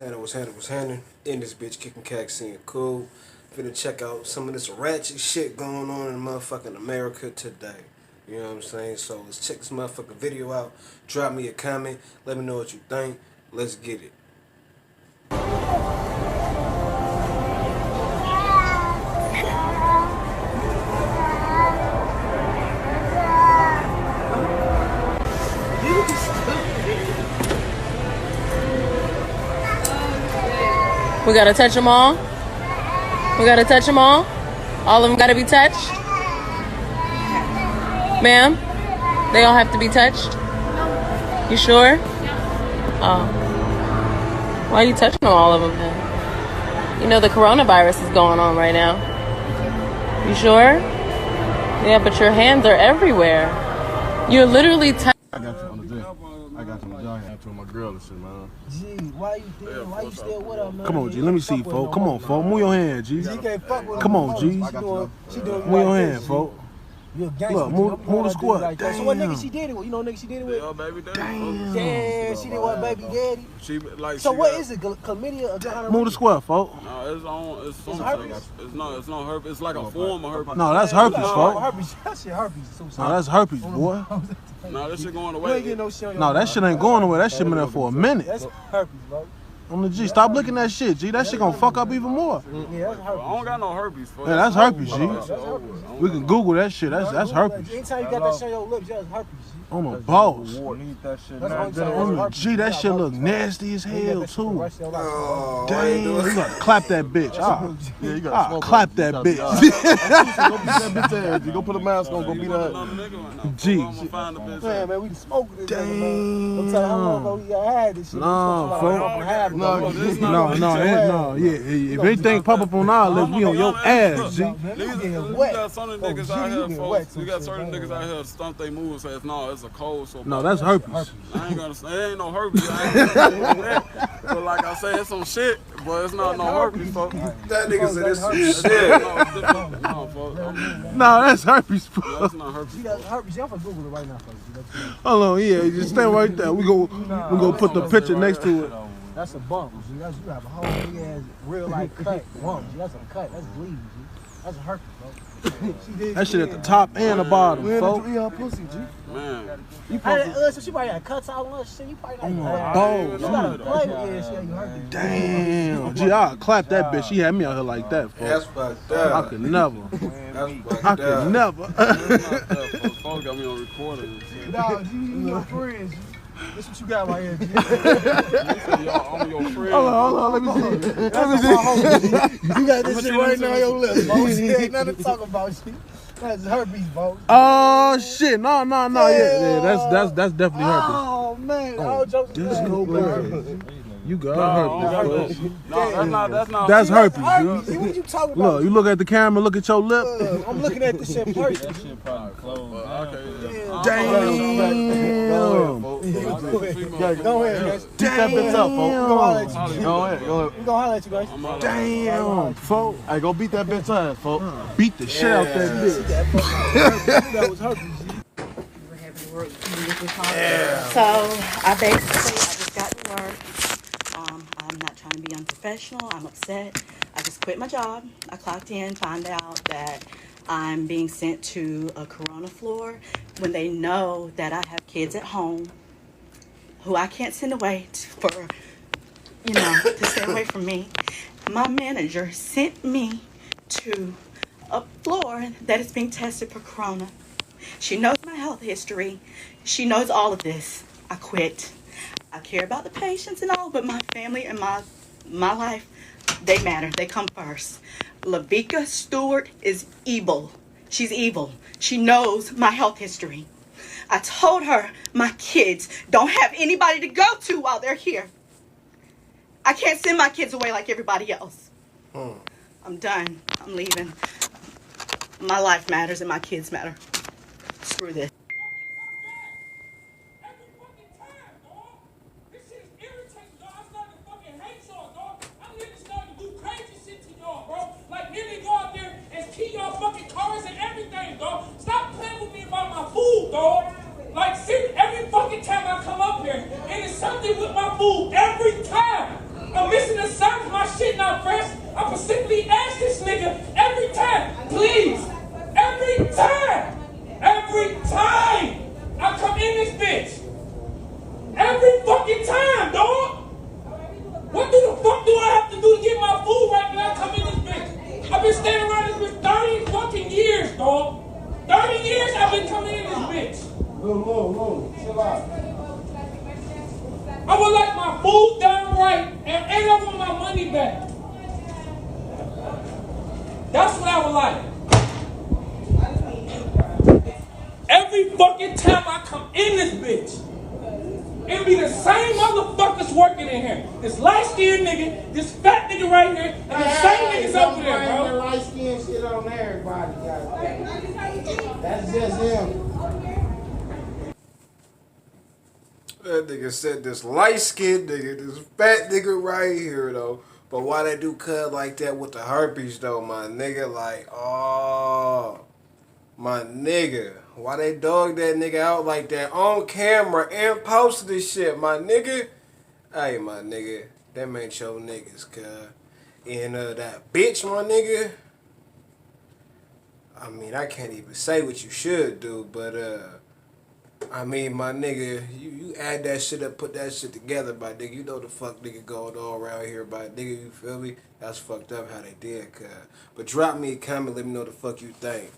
What's happening? In this bitch kicking cack scene cool. Finna check out some of this ratchet shit going on in motherfucking America today. You know what I'm saying? So let's check this motherfucking video out. Drop me a comment. Let me know what you think. Let's get it. We gotta touch them all. We gotta touch them all. All of them gotta be touched. Ma'am, they all have to be touched. You sure? Oh. Why are you touching all of them then? You know the coronavirus is going on right now. You sure? Yeah, but your hands are everywhere. You're literally touching. I got you on the J. I got you on the J. I had to my girl and shit, man. G, why you thinking? Why you still with her, man? Come on, G. Let me see, folks. Come on, folks. Move your hand, G. She can't fuck with Come her. on, G. She doing Move your hand, folks. You a gangster. Look, move the squad. Like so what nigga she did it with? You know nigga she did it with? Yeah, baby daddy. Damn, she did what baby daddy? She like. So she what got, is it? Chlamydia or gonorrhea? Move the squad, folks. No, it's on. It's It's something. herpes? It's not herpes. It's like a form of herpes. No, that's herpes, No, folks. herpes. That shit herpes. No, that's herpes, boy. No, this shit going You away. ain't getting no shit on your No, that shit ain't going nowhere. That shit been there for a minute. That's herpes, bro. On the G, stop looking at that shit, G. That shit gonna fuck up even more. Yeah, that's I herpes. don't got no herpes. Yeah, that's herpes, G. That's herpes. We can Google that shit. That's herpes. Anytime you got that shit on your lips, that's herpes. G. On the balls. That's the only On the time G, that shit look nasty as hell, too. Oh, Damn, you gotta clap that bitch. Yeah, you gotta clap that bitch. Go put a mask on, go beat her. G. Man, we smoked this. Don't tell her how long ago we had this shit. No, folks. No, Yeah. If anything pop up on our lips, we on your ass, G. We got certain niggas out here, folks. We got certain niggas out here stump they move and say, no, it's a cold. So No, that's herpes. I ain't gonna say it ain't no herpes. I ain't gonna say that. But like I say, it's some shit, but it's not no herpes, folks. That nigga said this some shit. No, it's different. No, folks. No, that's herpes, Yeah, bro. that's not herpes. See that herpes? Y'all for Google it right now, folks. Hold on, yeah, just stand right there. We gonna put the picture next to it. That's a bump. G. That's, you have a whole big ass real life cut bump. G. That's a cut. That's bleeding. G. That's a herpes, bro. That shit at the top and the bottom, folks. Man. So she probably got cuts out on her shit. You probably like, balls. you gotta play with yeah, shit. You herpes. Damn. Gee, I'll clap that bitch. She had me out here like that, That's folks. fucked up. I could never. That's fucked I up. could never. Folks got me on recording and shit. Nah, G, you your friends. This what you got right here, G. I'm your friend. Hold on, let me see. You got this shit right now on your lips, folks. Ain't nothing to talk about, G. That's herpes, folks. Oh shit, no, yeah, that's definitely herpes. Oh man, all jokes aside. You got herpes. No, That's herpes, Herpes, dude. G, what you talking about? Look, you look at the camera, look at your lip. I'm looking at this shit first. Damn. Go ahead, guys. Beat that bitch up, folks. Go ahead. We gonna holler at you guys. Damn, folks. Hey, go beat that bitch ass, folks. Beat the shit out that bitch. That was herpes. So I just got to work. I'm not trying to be unprofessional. I'm upset. I just quit my job. I clocked in, found out that I'm being sent to a corona floor when they know that I have kids at home who I can't send away to stay away from me. My manager sent me to a floor that is being tested for corona. She knows my health history. She knows all of this. I quit. I care about the patients and all, but my family and my life, they matter. They come first. Lavika Stewart is evil. She's evil. She knows my health history. I told her my kids don't have anybody to go to while they're here. I can't send my kids away like everybody else. I'm done. I'm leaving. My life matters and my kids matter. Screw this. Like, see, every fucking time I come up here, and it's something with my food every time. A specifically ask this nigga every time, please, every time I come in this bitch. Every fucking time, dog. What the fuck do I have to do to get my food right when I come in this bitch? I've been standing around this bitch 30 fucking years, dog. 30 years I've been coming in this bitch. Low. Chill out. I would like my food done right and I want my money back. That's what I would like. Every fucking time I come in this bitch, it be the same motherfuckers working in here. This light-skinned nigga, this fat nigga right here, and the same niggas over there, bro. Don't light skin shit on everybody, goddamn. That's just him. That nigga said this light-skinned nigga, this fat nigga right here, though. But why they do cut like that with the herpes, though, my nigga? Like, oh, my nigga. Why they dog that nigga out like that on camera and posted this shit, my nigga? Hey, my nigga, them ain't your niggas, cuz. And that bitch, my nigga, I mean, I can't even say what you should do, but, I mean, my nigga, you add that shit up, put that shit together, my nigga. You know the fuck nigga going on around here, my nigga, you feel me? That's fucked up how they did, cuz. But drop me a comment, let me know the fuck you think.